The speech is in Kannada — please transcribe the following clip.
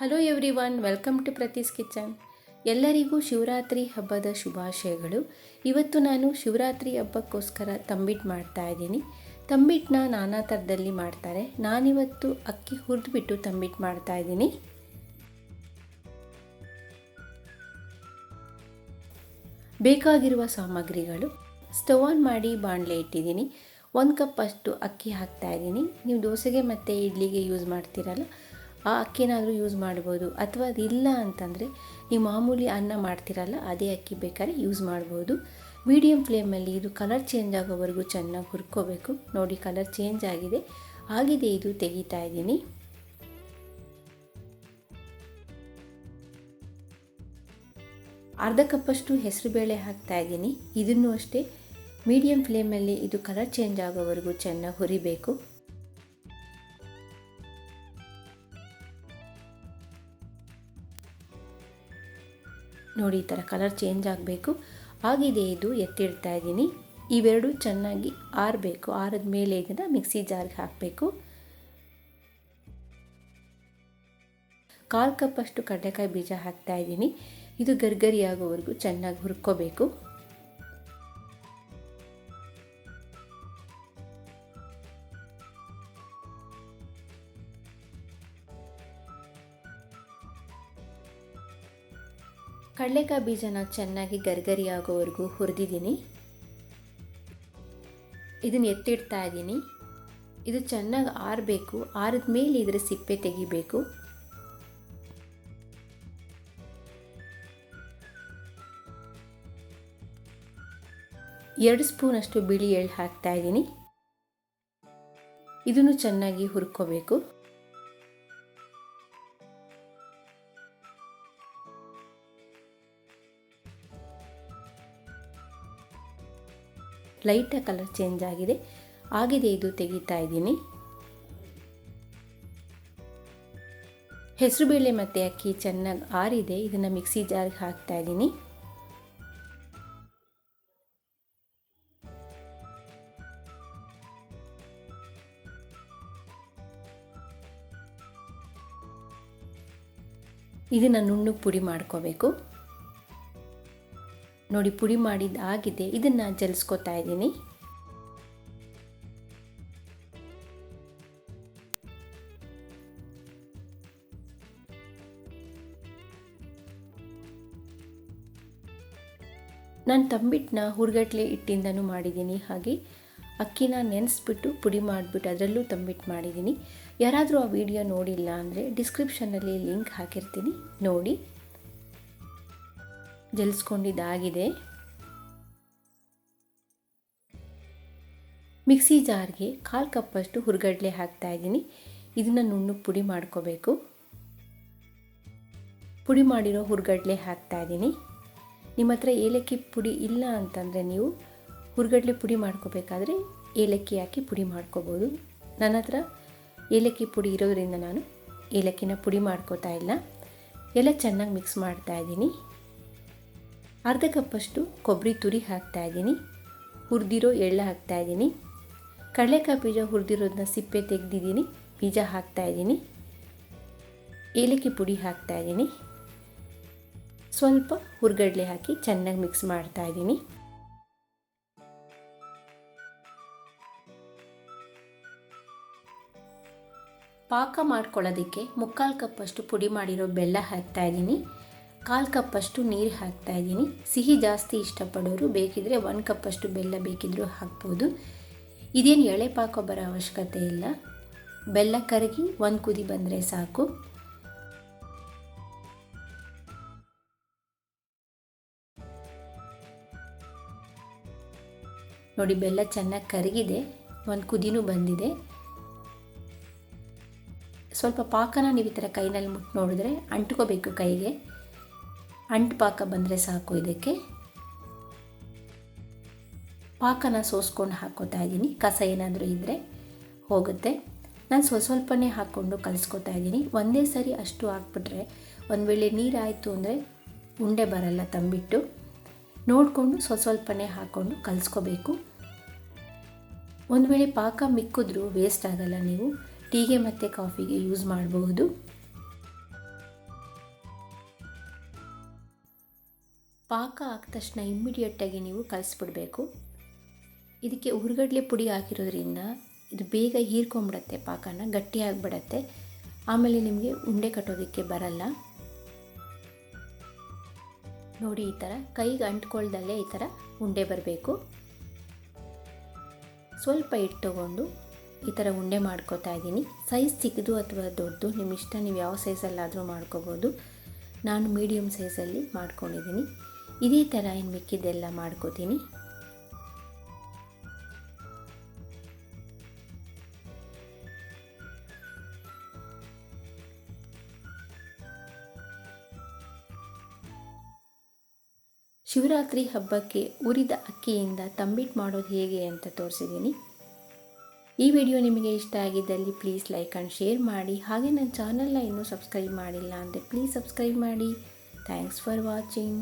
Hello everyone, welcome to Prathi's kitchen. ಎಲ್ಲರಿಗೂ ಶಿವರಾತ್ರಿ ಹಬ್ಬದ ಶುಭಾಶಯಗಳು. ಇವತ್ತು ನಾನು ಶಿವರಾತ್ರಿ ಹಬ್ಬಕ್ಕೋಸ್ಕರ ತಂಬಿಟ್ಟು ಮಾಡ್ತಾ ಇದ್ದೀನಿ. ತಂಬಿಟ್ಟನ್ನ ನಾನಾ ಥರದಲ್ಲಿ ಮಾಡ್ತಾರೆ. ನಾನಿವತ್ತು ಅಕ್ಕಿ ಹುರಿದ್ಬಿಟ್ಟು ತಂಬಿಟ್ಟು ಮಾಡ್ತಾ ಇದ್ದೀನಿ. ಬೇಕಾಗಿರುವ ಸಾಮಗ್ರಿಗಳು: ಸ್ಟವ್ ಆನ್ ಮಾಡಿ ಬಾಣಲೆ ಇಟ್ಟಿದ್ದೀನಿ. 1 ಕಪ್ ಅಷ್ಟು ಅಕ್ಕಿ ಹಾಕ್ತಾ ಇದ್ದೀನಿ. ನೀವು ದೋಸೆಗೆ ಮತ್ತು ಇಡ್ಲಿಗೆ ಯೂಸ್ ಮಾಡ್ತೀರಲ್ಲ, ಆ ಅಕ್ಕಿನಾದರೂ ಯೂಸ್ ಮಾಡ್ಬೋದು. ಅಥವಾ ಅದಿಲ್ಲ ಅಂತಂದರೆ ನೀವು ಮಾಮೂಲಿ ಅನ್ನ ಮಾಡ್ತೀರಲ್ಲ, ಅದೇ ಅಕ್ಕಿ ಬೇಕಾದ್ರೆ ಯೂಸ್ ಮಾಡ್ಬೋದು. ಮೀಡಿಯಮ್ ಫ್ಲೇಮಲ್ಲಿ ಇದು ಕಲರ್ ಚೇಂಜ್ ಆಗೋವರೆಗೂ ಚೆನ್ನಾಗಿ ಹುರ್ಕೋಬೇಕು. ನೋಡಿ, ಕಲರ್ ಚೇಂಜ್ ಆಗಿದೆ. ಇದು ತೆಗಿತಾ ಇದ್ದೀನಿ. ಅರ್ಧ ಕಪ್ಪಷ್ಟು ಹೆಸರುಬೇಳೆ ಹಾಕ್ತಾ ಇದ್ದೀನಿ. ಇದನ್ನು ಅಷ್ಟೇ ಮೀಡಿಯಮ್ ಫ್ಲೇಮಲ್ಲಿ ಇದು ಕಲರ್ ಚೇಂಜ್ ಆಗೋವರೆಗೂ ಚೆನ್ನಾಗಿ ಹುರಿಬೇಕು. ನೋಡಿ, ಈ ಥರ ಕಲರ್ ಚೇಂಜ್ ಆಗಬೇಕು. ಇದು ಎತ್ತಿಡ್ತಾ ಇದ್ದೀನಿ. ಇವೆರಡು ಚೆನ್ನಾಗಿ ಆರಬೇಕು. ಆರಿದ ಮೇಲೆ ಇದನ್ನು ಮಿಕ್ಸಿ ಜಾರ್ಗೆ ಹಾಕಬೇಕು. 1/4 ಕಪ್ಪಷ್ಟು ಕಡಲೆಕಾಯಿ ಬೀಜ ಹಾಕ್ತಾ ಇದ್ದೀನಿ. ಇದು ಗರ್ಗರಿ ಆಗೋವರೆಗೂ ಚೆನ್ನಾಗಿ ಹುರ್ಕೋಬೇಕು. ಕಡಲೆಕಾಯಿ ಬೀಜನ ಚೆನ್ನಾಗಿ ಗರ್ಗರಿ ಆಗೋವರೆಗೂ ಹುರಿದಿದ್ದೀನಿ. ಇದನ್ನು ಎತ್ತಿಡ್ತಾ ಇದ್ದೀನಿ. ಇದು ಚೆನ್ನಾಗಿ ಆರಬೇಕು. ಆರಿದ ಮೇಲೆ ಇದರ ಸಿಪ್ಪೆ ತೆಗಿಬೇಕು. ಎರಡು ಸ್ಪೂನ್ ಅಷ್ಟು ಬಿಳಿ ಎಳ್ಳು ಹಾಕ್ತಾ ಇದ್ದೀನಿ. ಇದನ್ನು ಚೆನ್ನಾಗಿ ಹುರ್ಕೋಬೇಕು. ಲೈಟಾಗಿ ಕಲರ್ ಚೇಂಜ್ ಆಗಿದೆ. ಇದು ತೆಗಿತಾ ಇದ್ದೀನಿ. ಹೆಸರುಬೇಳೆ ಮತ್ತು ಅಕ್ಕಿ ಚೆನ್ನಾಗಿ ಆರಿದೆ. ಇದನ್ನು ಮಿಕ್ಸಿ ಜಾರ್ಗೆ ಹಾಕ್ತಾ ಇದ್ದೀನಿ. ಇದನ್ನು ನುಣ್ಣಗೆ ಪುಡಿ ಮಾಡ್ಕೋಬೇಕು. ನೋಡಿ, ಪುಡಿ ಮಾಡಿದ್ದಾಗಿದೆ. ಇದನ್ನು ಜಲಿಸ್ಕೊತಾ ಇದ್ದೀನಿ. ನಾನು ತಂಬಿಟ್ಟನ್ನ ಹುರ್ಗಟ್ಲೆ ಹಿಟ್ಟಿಂದನೂ ಮಾಡಿದ್ದೀನಿ. ಹಾಗೆ ಅಕ್ಕಿನ ನೆನೆಸ್ಬಿಟ್ಟು ಪುಡಿ ಮಾಡಿಬಿಟ್ಟು ಅದರಲ್ಲೂ ತಂಬಿಟ್ಟು ಮಾಡಿದ್ದೀನಿ. ಯಾರಾದರೂ ಆ ವಿಡಿಯೋ ನೋಡಿಲ್ಲ ಅಂದರೆ ಡಿಸ್ಕ್ರಿಪ್ಷನಲ್ಲಿ ಲಿಂಕ್ ಹಾಕಿರ್ತೀನಿ, ನೋಡಿ. ಜಲಿಸ್ಕೊಂಡಿದ್ದಾಗಿದೆ. ಮಿಕ್ಸಿ ಜಾರ್ಗೆ 1/4 ಕಪ್ಪಷ್ಟು ಹುರ್ಗಡ್ಲೆ ಹಾಕ್ತಾ ಇದ್ದೀನಿ. ಇದನ್ನು ನುಣ್ಣಗೆ ಪುಡಿ ಮಾಡ್ಕೋಬೇಕು. ಪುಡಿ ಮಾಡಿರೋ ಹುರ್ಗಡ್ಲೆ ಹಾಕ್ತಾ ಇದ್ದೀನಿ. ನಿಮ್ಮ ಹತ್ರ ಏಲಕ್ಕಿ ಪುಡಿ ಇಲ್ಲ ಅಂತಂದರೆ ನೀವು ಹುರ್ಗಡ್ಲೆ ಪುಡಿ ಮಾಡ್ಕೋಬೇಕಾದ್ರೆ ಏಲಕ್ಕಿ ಹಾಕಿ ಪುಡಿ ಮಾಡ್ಕೋಬೋದು. ನನ್ನ ಹತ್ರ ಏಲಕ್ಕಿ ಪುಡಿ ಇರೋದ್ರಿಂದ ನಾನು ಏಲಕ್ಕಿನ ಪುಡಿ ಮಾಡ್ಕೋತಾ ಇಲ್ಲ. ಎಲ್ಲ ಚೆನ್ನಾಗಿ ಮಿಕ್ಸ್ ಮಾಡ್ತಾ ಇದ್ದೀನಿ. ಅರ್ಧ ಕಪ್ಪಷ್ಟು ಕೊಬ್ಬರಿ ತುರಿ ಹಾಕ್ತಾ ಇದ್ದೀನಿ. ಹುರಿದಿರೋ ಎಳ್ಳು ಹಾಕ್ತಾ ಇದ್ದೀನಿ. ಕಡಲೆಕಾಯಿ ಬೀಜ ಹುರಿದಿರೋದನ್ನ ಸಿಪ್ಪೆ ತೆಗೆದಿದ್ದೀನಿ. ಬೀಜ ಹಾಕ್ತಾ ಇದ್ದೀನಿ. ಏಲಕ್ಕಿ ಪುಡಿ ಹಾಕ್ತಾ ಇದ್ದೀನಿ. ಸ್ವಲ್ಪ ಹುರ್ಗಡ್ಲೆ ಹಾಕಿ ಚೆನ್ನಾಗಿ ಮಿಕ್ಸ್ ಮಾಡ್ತಾ ಇದ್ದೀನಿ. ಪಾಕ ಮಾಡ್ಕೊಳ್ಳೋದಕ್ಕೆ 3/4 ಕಪ್ಪಷ್ಟು ಪುಡಿ ಮಾಡಿರೋ ಬೆಲ್ಲ ಹಾಕ್ತಾ ಇದ್ದೀನಿ. 1/4 ಕಪ್ಪಷ್ಟು ನೀರು ಹಾಕ್ತಾ ಇದ್ದೀನಿ. ಸಿಹಿ ಜಾಸ್ತಿ ಇಷ್ಟಪಡೋರು ಬೇಕಿದ್ರೆ 1 ಕಪ್ಪಷ್ಟು ಬೆಲ್ಲ ಬೇಕಿದ್ರೂ ಹಾಕ್ಬೋದು. ಇದೇನು ಎಳೆ ಪಾಕ ಬರೋ ಅವಶ್ಯಕತೆ ಇಲ್ಲ. ಬೆಲ್ಲ ಕರಗಿ 1 ಕುದಿ ಬಂದರೆ ಸಾಕು. ನೋಡಿ, ಬೆಲ್ಲ ಚೆನ್ನಾಗಿ ಕರಗಿದೆ. 1 ಕುದಿನೂ ಬಂದಿದೆ. ಸ್ವಲ್ಪ ಪಾಕನ ನೀವು ಈ ಥರ ಕೈನಲ್ಲಿ ಮುಟ್ಟು ನೋಡಿದ್ರೆ ಅಂಟ್ಕೋಬೇಕು ಕೈಗೆ. ಅಂಟು ಪಾಕ ಬಂದರೆ ಸಾಕು. ಇದಕ್ಕೆ ಪಾಕನ ಸೋಸ್ಕೊಂಡು ಹಾಕ್ಕೋತಾ ಇದ್ದೀನಿ. ಕಸ ಏನಾದರೂ ಇದ್ದರೆ ಹೋಗುತ್ತೆ. ನಾನು ಸ್ವಲ್ಪನೇ ಹಾಕ್ಕೊಂಡು ಕಲಿಸ್ಕೊತಾ ಇದ್ದೀನಿ. ಒಂದೇ ಸರಿ ಅಷ್ಟು ಹಾಕ್ಬಿಟ್ರೆ ಒಂದು ವೇಳೆ ನೀರಾಯಿತು ಅಂದರೆ ಉಂಡೆ ಬರಲ್ಲ ತಂಬಿಟ್ಟು. ನೋಡಿಕೊಂಡು ಸ್ವಲ್ಪನೇ ಹಾಕ್ಕೊಂಡು ಕಲಿಸ್ಕೋಬೇಕು. ಒಂದು ವೇಳೆ ಪಾಕ ಮಿಕ್ಕಿದ್ರೂ ವೇಸ್ಟ್ ಆಗಲ್ಲ. ನೀವು ಟೀಗೆ ಮತ್ತು ಕಾಫಿಗೆ ಯೂಸ್ ಮಾಡಬಹುದು. ಪಾಕ ಆದ ತಕ್ಷಣ ಇಮ್ಮಿಡಿಯೇಟಾಗಿ ನೀವು ಕಲಿಸ್ಬಿಡಬೇಕು. ಇದಕ್ಕೆ ಹುರ್ಗಡ್ಲೆ ಪುಡಿ ಹಾಕಿರೋದ್ರಿಂದ ಇದು ಬೇಗ ಹೀರ್ಕೊಂಬಿಡತ್ತೆ, ಪಾಕನ ಗಟ್ಟಿಯಾಗಿಬಿಡತ್ತೆ. ಆಮೇಲೆ ನಿಮಗೆ ಉಂಡೆ ಕಟ್ಟೋದಕ್ಕೆ ಬರಲ್ಲ. ನೋಡಿ, ಈ ಥರ ಕೈಗೆ ಅಂಟ್ಕೊಳ್ದಲ್ಲೇ ಈ ಥರ ಉಂಡೆ ಬರಬೇಕು. ಸ್ವಲ್ಪ ಹಿಟ್ಟು ತಗೊಂಡು ಈ ಥರ ಉಂಡೆ ಮಾಡ್ಕೋತಾ ಇದ್ದೀನಿ. ಸೈಜ್ ಚಿಕ್ಕದು ಅಥವಾ ದೊಡ್ಡದು ನಿಮ್ಮ ಇಷ್ಟ, ನೀವು ಯಾವ ಸೈಜಲ್ಲಾದರೂ ಮಾಡ್ಕೋಬೋದು. ನಾನು ಮೀಡಿಯಮ್ ಸೈಜಲ್ಲಿ ಮಾಡ್ಕೊಂಡಿದ್ದೀನಿ. ಇದೇ ಥರ ಇನ್ನು ಮಿಕ್ಕಿದ್ದೆಲ್ಲ ಮಾಡ್ಕೋತೀನಿ. ಶಿವರಾತ್ರಿ ಹಬ್ಬಕ್ಕೆ ಹುರಿದ ಅಕ್ಕಿಯಿಂದ ತಂಬಿಟ್ಟು ಮಾಡೋದು ಹೇಗೆ ಅಂತ ತೋರಿಸಿದ್ದೀನಿ. ಈ ವಿಡಿಯೋ ನಿಮಗೆ ಇಷ್ಟ ಆಗಿದ್ದಲ್ಲಿ ಪ್ಲೀಸ್ ಲೈಕ್ ಆ್ಯಂಡ್ ಶೇರ್ ಮಾಡಿ. ಹಾಗೆ ನನ್ನ ಚಾನಲ್ನ ಇನ್ನೂ ಸಬ್ಸ್ಕ್ರೈಬ್ ಮಾಡಿಲ್ಲ ಅಂದರೆ ಪ್ಲೀಸ್ ಸಬ್ಸ್ಕ್ರೈಬ್ ಮಾಡಿ. Thanks for watching.